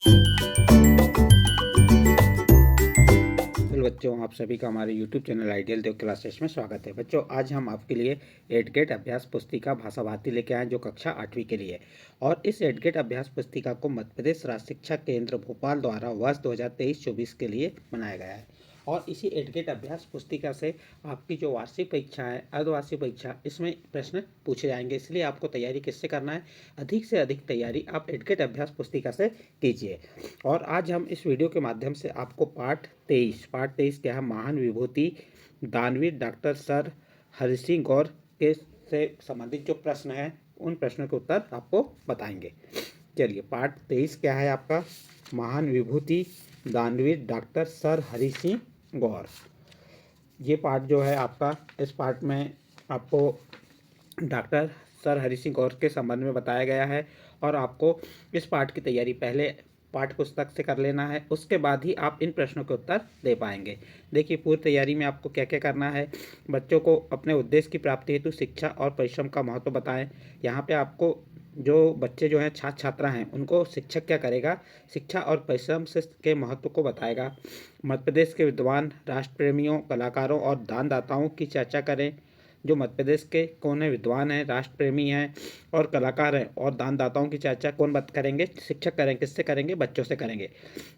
Hello बच्चों, आप सभी का हमारे YouTube चैनल आइडियल देव क्लासेस में स्वागत है। बच्चों, आज हम आपके लिए एडगेट अभ्यास पुस्तिका भाषा भारती लेके आए जो कक्षा 8वीं के लिए। और इस एडगेट अभ्यास पुस्तिका को मध्य प्रदेश राज्य शिक्षा केंद्र भोपाल द्वारा वर्ष 2023-24 के लिए बनाया गया है। और इसी एडगेट अभ्यास पुस्तिका से आपकी जो वार्षिक परीक्षा है, अर्धवार्षिक परीक्षा, इसमें प्रश्न पूछे जाएंगे। इसलिए आपको तैयारी किससे करना है? अधिक से अधिक तैयारी आप एडगेट अभ्यास पुस्तिका से कीजिए। और आज हम इस वीडियो के माध्यम से आपको पाठ 23 क्या है, महान विभूति दानवीर डॉक्टर सर हरि सिंह गौर के से संबंधित जो प्रश्न हैं उन प्रश्नों के उत्तर आपको बताएंगे। चलिए, पाठ 23 क्या है आपका? महान विभूति दानवीर डॉक्टर सर हरि सिंह गौर। ये पाठ जो है आपका, इस पाठ में आपको डॉक्टर सर हरि सिंह गौर के संबंध में बताया गया है। और आपको इस पाठ की तैयारी पहले पाठ पुस्तक से कर लेना है, उसके बाद ही आप इन प्रश्नों के उत्तर दे पाएंगे। देखिए, पूरी तैयारी में आपको क्या क्या करना है। बच्चों को अपने उद्देश्य की प्राप्ति हेतु शिक्षा और परिश्रम का महत्व बताएं। यहाँ पे आपको जो बच्चे जो हैं, छात्र छात्रा हैं, उनको शिक्षक क्या करेगा, शिक्षा और परिश्रम से के महत्व को बताएगा। मध्य प्रदेश के विद्वान, राष्ट्र प्रेमियों, कलाकारों और दानदाताओं की चर्चा करें। जो मध्य प्रदेश के कौन है, विद्वान हैं, राष्ट्र प्रेमी हैं और कलाकार हैं, और दानदाताओं की चर्चा कौन बात करेंगे? शिक्षक करेंगे। किससे करेंगे? बच्चों से करेंगे।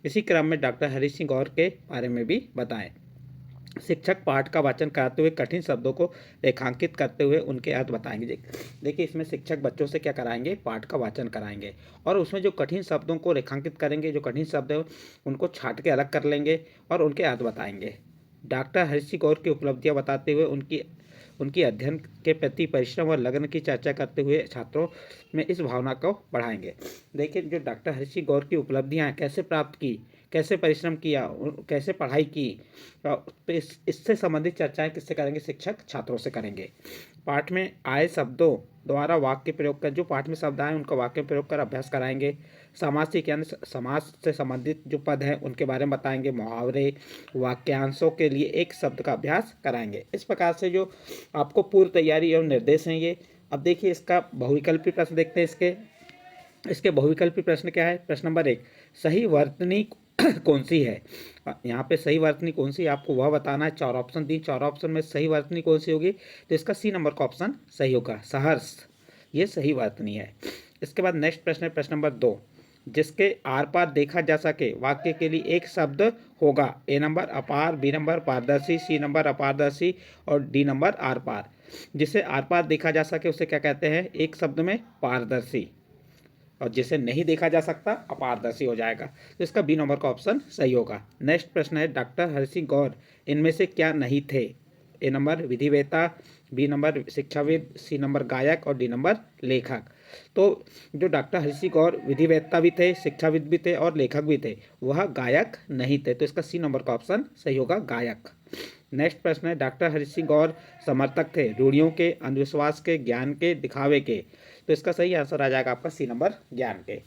इसी क्रम में डॉक्टर हरि सिंह गौर के बारे में भी बताएं। शिक्षक पाठ का वाचन कराते हुए कठिन शब्दों को रेखांकित करते हुए उनके अर्थ बताएंगे। देखिए, इसमें शिक्षक बच्चों से क्या कराएंगे? पाठ का वाचन कराएंगे। और उसमें जो कठिन शब्दों को रेखांकित करेंगे, जो कठिन शब्द है उनको छांट के अलग कर लेंगे और उनके अर्थ बताएंगे। डॉक्टर हरि सिंह गौर की उपलब्धियां बताते हुए उनकी अध्ययन के प्रति परिश्रम और लगन की चर्चा करते हुए छात्रों में इस भावना को बढ़ाएंगे। देखिए, जो डॉक्टर हरि सिंह गौर की उपलब्धियां हैं, कैसे प्राप्त की, कैसे परिश्रम किया, कैसे पढ़ाई की, तो इससे संबंधित चर्चाएं किससे करेंगे? शिक्षक छात्रों से करेंगे। पाठ में आए शब्दों द्वारा वाक्य प्रयोग कर, जो पाठ में शब्द आए उनका वाक्य प्रयोग कर अभ्यास कराएंगे। सामासिक यानी समाज से संबंधित जो पद हैं उनके बारे में बताएंगे। मुहावरे, वाक्यांशों के लिए एक शब्द का अभ्यास कराएंगे। इस प्रकार से जो आपको पूर्व तैयारी और निर्देश हैं ये। अब देखिए, इसका बहुविकल्पी प्रश्न देखते हैं। इसके बहुविकल्पी प्रश्न क्या है? प्रश्न नंबर 1, सही वर्तनी कौन सी है? यहाँ पे सही वर्तनी कौन सी है आपको वह बताना है। 4 ऑप्शन दी, 4 ऑप्शन में सही वर्तनी कौन सी होगी? तो इसका सी नंबर का ऑप्शन सही होगा, सहर्ष, ये सही वर्तनी है। इसके बाद नेक्स्ट प्रश्न है प्रश्न नंबर 2, जिसके आर पार देखा जा सके वाक्य के लिए एक शब्द होगा। ए नंबर अपार, बी नंबर पारदर्शी, सी नंबर अपारदर्शी और डी नंबर आर पार। जिसे आर पार देखा जा सके उसे क्या कहते हैं? एक शब्द में पारदर्शी। और जिसे नहीं देखा जा सकता अपारदर्शी हो जाएगा। तो इसका बी नंबर का ऑप्शन सही होगा। नेक्स्ट प्रश्न है, डॉक्टर हरि सिंह गौर इनमें से क्या नहीं थे? ए नंबर विधिवेता, बी नंबर शिक्षाविद, सी नंबर गायक और डी नंबर लेखक। तो जो डॉक्टर हरि सिंह गौर विधिवेत्ता भी थे, शिक्षाविद भी थे और लेखक भी थे, वह गायक नहीं थे। तो इसका सी नंबर का ऑप्शन सही होगा, गायक। नेक्स्ट प्रश्न है, डॉक्टर हरि सिंह गौर समर्थक थे रूढ़ियों के, अंधविश्वास के, ज्ञान के, दिखावे के। तो इसका सही आंसर आ जाएगा आपका सी नंबर, ज्ञान के।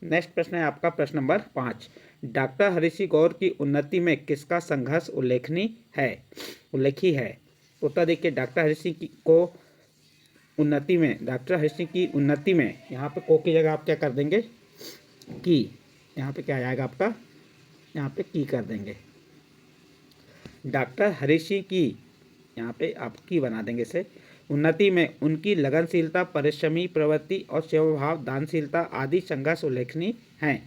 नेक्स्ट प्रश्न है आपका प्रश्न नंबर 5, डॉक्टर हरि सिंह गौर की उन्नति में किसका संघर्ष उल्लेखी है? उत्तर देखिए, डॉक्टर हरि सिंह को उन्नति में, डॉक्टर हरि सिंह की उन्नति में, यहाँ पे को की जगह आप क्या कर देंगे? की। यहाँ पे क्या आ जाएगा आपका? यहाँ पे की कर देंगे। डॉक्टर हरि सिंह की, यहाँ पे आप की बना देंगे इसे। उन्नति में उनकी लगनशीलता, परिश्रमी प्रवृत्ति और सेवाभाव, दानशीलता आदि संघर्ष उल्लेखनीय हैं।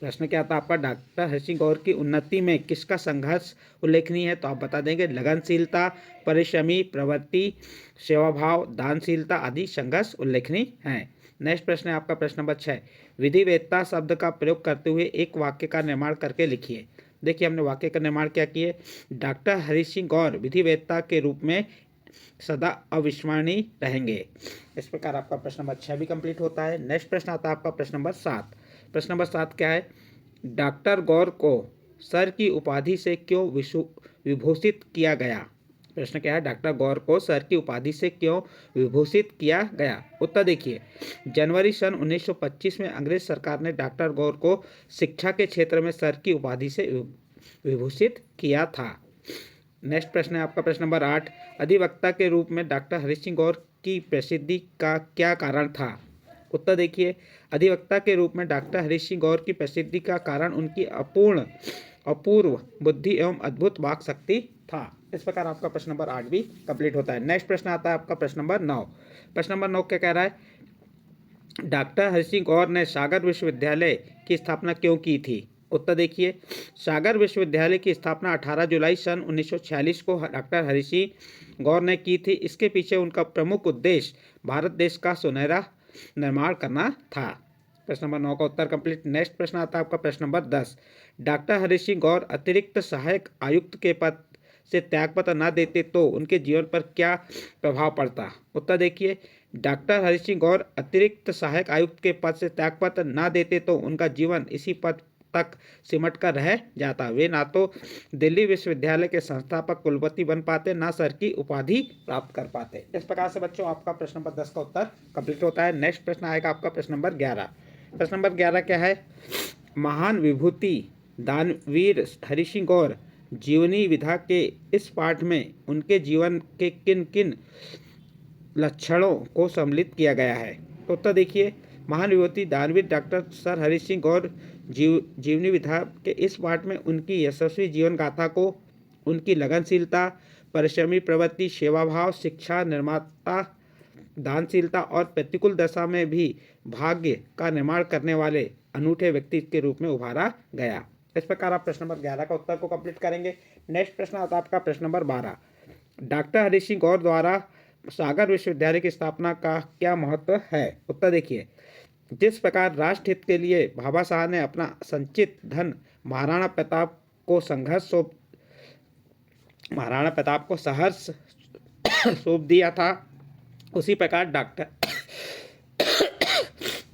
प्रश्न क्या था आपका? डॉक्टर हरि सिंह गौर की उन्नति में किसका संघर्ष उल्लेखनीय है? तो आप बता देंगे लगनशीलता, परिश्रमी प्रवृत्ति, सेवाभाव, दानशीलता आदि संघर्ष उल्लेखनीय हैं। नेक्स्ट प्रश्न है आपका प्रश्न नंबर 6, विधिवेत्ता शब्द का प्रयोग करते हुए एक वाक्य का निर्माण करके लिखिए। देखिए, हमने वाक्य का निर्माण क्या किए? डॉक्टर हरि सिंह गौर विधिवेत्ता के रूप में सदा अविस्मरणीय रहेंगे। इस प्रकार आपका प्रश्न नंबर 6 भी कंप्लीट होता है। नेक्स्ट प्रश्न आता है आपका प्रश्न नंबर 7। प्रश्न नंबर 7 क्या है? डॉक्टर गौर को सर की उपाधि से क्यों विभूषित किया गया? प्रश्न क्या है? डॉक्टर गौर को सर की उपाधि से क्यों विभूषित किया गया? उत्तर देखिए, जनवरी सन 1925 में अंग्रेज सरकार ने डॉक्टर गौर को शिक्षा के क्षेत्र में सर की उपाधि से विभूषित किया था। नेक्स्ट प्रश्न है आपका प्रश्न नंबर 8, अधिवक्ता के रूप में डॉक्टर हरि सिंह गौर की प्रसिद्धि का क्या कारण था? उत्तर देखिए, अधिवक्ता के रूप में डॉक्टर हरीश सिंह गौर की प्रसिद्धि का कारण उनकी अपूर्व बुद्धि एवं अद्भुत वाक शक्ति था। इस प्रकार आपका प्रश्न नंबर 8 भी कंप्लीट होता है। नेक्स्ट प्रश्न आता है आपका प्रश्न नंबर 9। प्रश्न नंबर 9 क्या कह रहा है? डॉक्टर हरि सिंह गौर ने सागर विश्वविद्यालय की स्थापना क्यों की थी? उत्तर देखिए, सागर विश्वविद्यालय की स्थापना 18 जुलाई सन 1946 को डॉक्टर हरि सिंह गौर ने की थी। इसके पीछे उनका प्रमुख उद्देश्य भारत देश का सुनहरा निर्माण करना था। प्रश्न नंबर 9 का उत्तर कंप्लीट। नेक्स्ट प्रश्न आता है आपका प्रश्न नंबर 10। डॉक्टर हरि सिंह गौर अतिरिक्त सहायक आयुक्त के पद से त्यागपत्र न देते तो उनके जीवन पर क्या प्रभाव पड़ता? उत्तर देखिए, डॉक्टर हरि सिंह गौर अतिरिक्त सहायक आयुक्त के पद से त्यागपत्र न देते तो उनका जीवन इसी पद तक सिमट कर रह जाता। वे ना तो दिल्ली विश्वविद्यालय के संस्थापक कुलपति बन पाते, ना सर की उपाधि प्राप्त कर पाते। इस प्रकार से बच्चों आपका प्रश्न नंबर 10 का उत्तर कंप्लीट होता है। नेक्स्ट प्रश्न आएगा आपका प्रश्न नंबर 11। प्रश्न नंबर 11 क्या है? महान विभूति दानवीर हरि सिंह गौर जीवनी विधा के इस पाठ में उनके जीवन के किन किन लक्षणों को सम्मिलित किया गया है? तो उत्तर देखिए, महान विभूति दानवीर डॉक्टर सर हरि सिंह गौर जीवनी विधा के इस पाठ में उनकी यशस्वी जीवन गाथा को उनकी लगनशीलता, परिश्रमी प्रवृत्ति, सेवाभाव, शिक्षा, निर्माता, दानशीलता और प्रतिकूल दशा में भी भाग्य का निर्माण करने वाले अनूठे व्यक्ति के रूप में उभारा गया। इस प्रकार आप प्रश्न नंबर 11 का उत्तर को कंप्लीट करेंगे। नेक्स्ट प्रश्न आता है आपका प्रश्न नंबर 12। डॉक्टर हरि सिंह गौर द्वारा सागर विश्वविद्यालय की स्थापना का क्या महत्व है? उत्तर देखिए, जिस प्रकार राष्ट्र हित के लिए भाभा साहब ने अपना संचित धन महाराणा प्रताप को सहर्ष सौंप दिया था, उसी प्रकार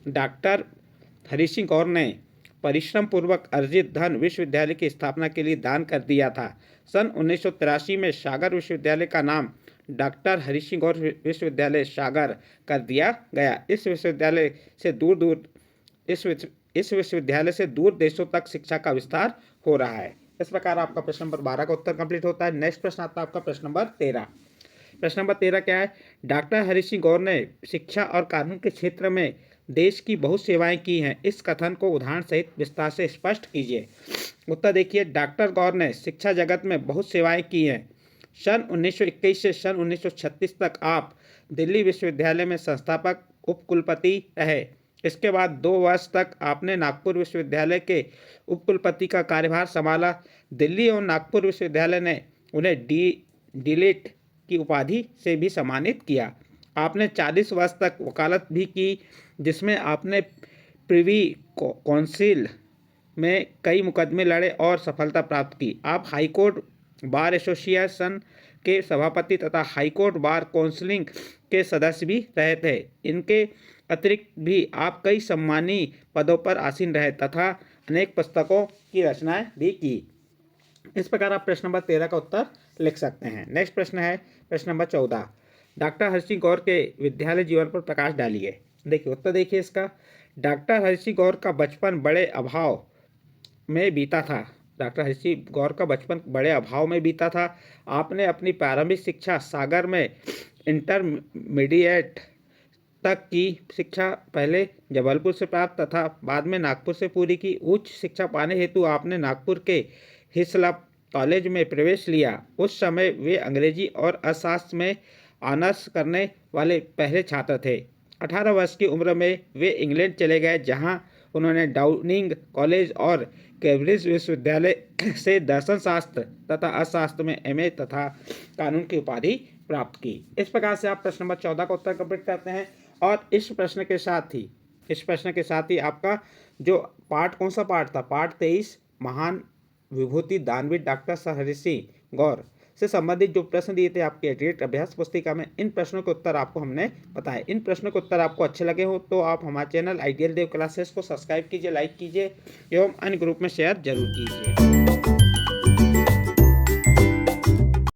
डॉक्टर हरि सिंह गौर ने परिश्रम पूर्वक अर्जित धन विश्वविद्यालय की स्थापना के लिए दान कर दिया था। सन 1983 में सागर विश्वविद्यालय का नाम डॉक्टर हरि सिंह गौर विश्वविद्यालय सागर कर दिया गया। इस विश्वविद्यालय से दूर देशों तक शिक्षा का विस्तार हो रहा है। इस प्रकार आपका प्रश्न नंबर 12 का उत्तर कंप्लीट होता है। नेक्स्ट प्रश्न आता है आपका प्रश्न नंबर 13। प्रश्न नंबर 13 क्या है? डॉक्टर हरि सिंह गौर ने शिक्षा और कानून के क्षेत्र में देश की बहुत सेवाएं की हैं। इस कथन को उदाहरण सहित विस्तार से स्पष्ट कीजिए। उत्तर देखिए, डॉक्टर गौर ने शिक्षा जगत में बहुत सेवाएं की हैं। सन 1921 से सन 1936 तक आप दिल्ली विश्वविद्यालय में संस्थापक उपकुलपति रहे। इसके बाद 2 वर्ष तक आपने नागपुर विश्वविद्यालय के उपकुलपति का कार्यभार संभाला। दिल्ली और नागपुर विश्वविद्यालय ने उन्हें डीलिट की उपाधि से भी सम्मानित किया। आपने 40 वर्ष तक वकालत भी की, जिसमें आपने प्रिवी काउंसिल में कई मुकदमे लड़े और सफलता प्राप्त की। आप हाईकोर्ट बार एसोसिएशन के सभापति तथा हाईकोर्ट बार काउंसिल के सदस्य भी रहे थे। इनके अतिरिक्त भी आप कई सम्मानीय पदों पर आसीन रहे तथा अनेक पुस्तकों की रचनाएं भी की। इस प्रकार आप प्रश्न नंबर 13 का उत्तर लिख सकते हैं। नेक्स्ट प्रश्न है प्रश्न नंबर 14। डॉक्टर हरि सिंह गौर के विद्यालय जीवन पर प्रकाश डालिए। देखिए उत्तर देखिए इसका, डॉक्टर हरि सिंह गौर का बचपन बड़े अभाव में बीता था। डॉक्टर हरि सिंह गौर का बचपन बड़े अभाव में बीता था। आपने अपनी प्रारंभिक शिक्षा सागर में इंटरमीडिएट तक की शिक्षा पहले जबलपुर से प्राप्त तथा बाद में नागपुर से पूरी की। उच्च शिक्षा पाने हेतु आपने नागपुर के हिस्लॉप कॉलेज में प्रवेश लिया। उस समय वे अंग्रेजी और अर्थशास्त्र में ऑनर्स करने वाले पहले छात्र थे। 18 वर्ष की उम्र में वे इंग्लैंड चले गए, जहां उन्होंने डाउनिंग कॉलेज और कैम्ब्रिज विश्वविद्यालय से दर्शन शास्त्र तथा अर्थशास्त्र में एमए तथा कानून की उपाधि प्राप्त की। इस प्रकार से आप प्रश्न नंबर 14 का उत्तर कंप्लीट करते हैं। और इस प्रश्न के साथ ही आपका जो पाठ कौन सा पाठ था, पाठ 23 महान विभूति दानवीर डॉक्टर सर हरि सिंह गौर से संबंधित जो प्रश्न दिए थे आपके एडीएट अभ्यास पुस्तिका में, इन प्रश्नों के उत्तर आपको हमने बताए। इन प्रश्नों के उत्तर आपको अच्छे लगे हो तो आप हमारे चैनल आइडियल देव क्लासेस को सब्सक्राइब कीजिए, लाइक कीजिए एवं अन्य ग्रुप में शेयर जरूर कीजिए।